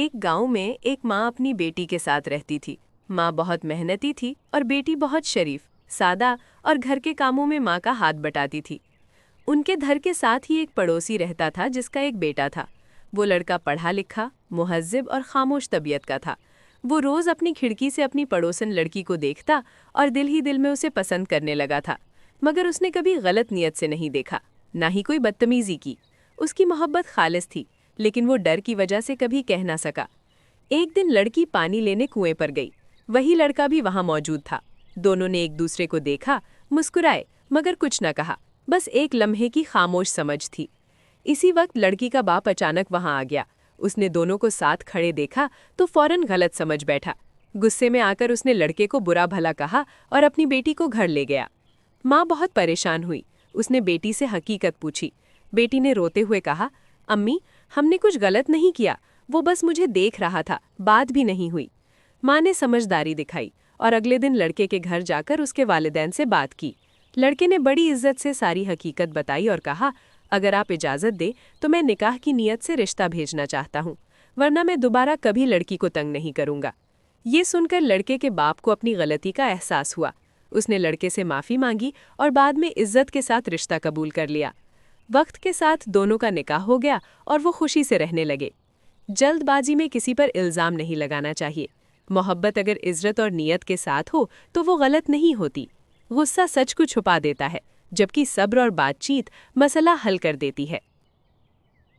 एक गांव में एक माँ अपनी बेटी के साथ रहती थी। माँ बहुत मेहनती थी और बेटी बहुत शरीफ, सादा और घर के कामों में माँ का हाथ बटाती थी। उनके घर के साथ ही एक पड़ोसी रहता था जिसका एक बेटा था। वो लड़का पढ़ा लिखा, मुहज्जिब और खामोश तबीयत का था। वो रोज़ अपनी खिड़की से अपनी पड़ोसन लड़की को देखता और दिल ही दिल में उसे पसंद करने लगा था। मगर उसने कभी गलत नियत से नहीं देखा, ना ही कोई बदतमीजी की। उसकी मोहब्बत खालिस थी, लेकिन वो डर की वजह से कभी कह ना सका। एक दिन लड़की पानी लेने कुएं पर गई। वही लड़का भी वहां मौजूद था। दोनों ने एक दूसरे को देखा, मुस्कुराए, मगर कुछ न कहा। बस एक लम्हे की खामोश समझ थी। इसी वक्त लड़की का बाप अचानक वहां आ गया। उसने दोनों को साथ खड़े देखा तो फौरन गलत समझ बैठा। गुस्से में आकर उसने लड़के को बुरा भला कहा और अपनी बेटी को घर ले गया। माँ बहुत परेशान हुई। उसने बेटी से हकीकत पूछी। बेटी ने रोते हुए कहा, अम्मी, हमने कुछ गलत नहीं किया, वो बस मुझे देख रहा था, बात भी नहीं हुई। माँ ने समझदारी दिखाई और अगले दिन लड़के के घर जाकर उसके वालिदैन से बात की। लड़के ने बड़ी इज्जत से सारी हकीकत बताई और कहा, अगर आप इजाज़त दें तो मैं निकाह की नीयत से रिश्ता भेजना चाहता हूँ, वरना मैं दोबारा कभी लड़की को तंग नहीं करूँगा। ये सुनकर लड़के के बाप को अपनी गलती का एहसास हुआ। उसने लड़के से माफ़ी मांगी और बाद में इज्जत के साथ रिश्ता कबूल कर लिया। वक्त के साथ दोनों का निकाह हो गया और वो खुशी से रहने लगे। जल्दबाजी में किसी पर इल्ज़ाम नहीं लगाना चाहिए। मोहब्बत अगर इज़्ज़त और नीयत के साथ हो तो वो गलत नहीं होती। गुस्सा सच को छुपा देता है, जबकि सब्र और बातचीत मसला हल कर देती है।